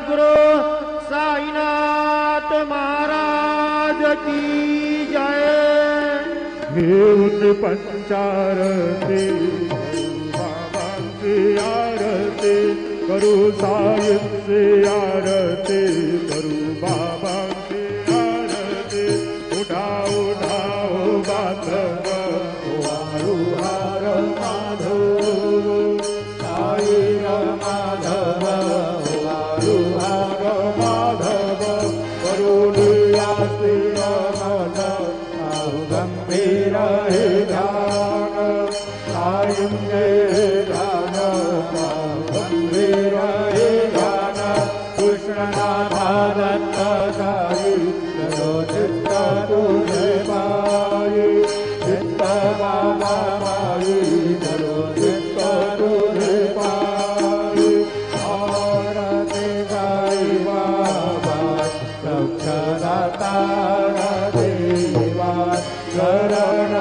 सद्गुरु साईनाथ महाराज की जय। घेऊन पंचारती बाबांची आरती करू, साईंची आरती करू, बाबांची आरती। उठा उठा ओ बांधव वाळू हार माधव, साई माधव वाळू हार माधव। करून यासी मन गंभीर हे ध्यान, साईं हे ध्यान गंभीर हे ध्यान। कृष्णनाथा दत्त साई करो चित्त तुझे पायी, चित्त बाबा माई करो चित्त तुझे पायी। आरती साई बाबा रक्षदाता देवा शरण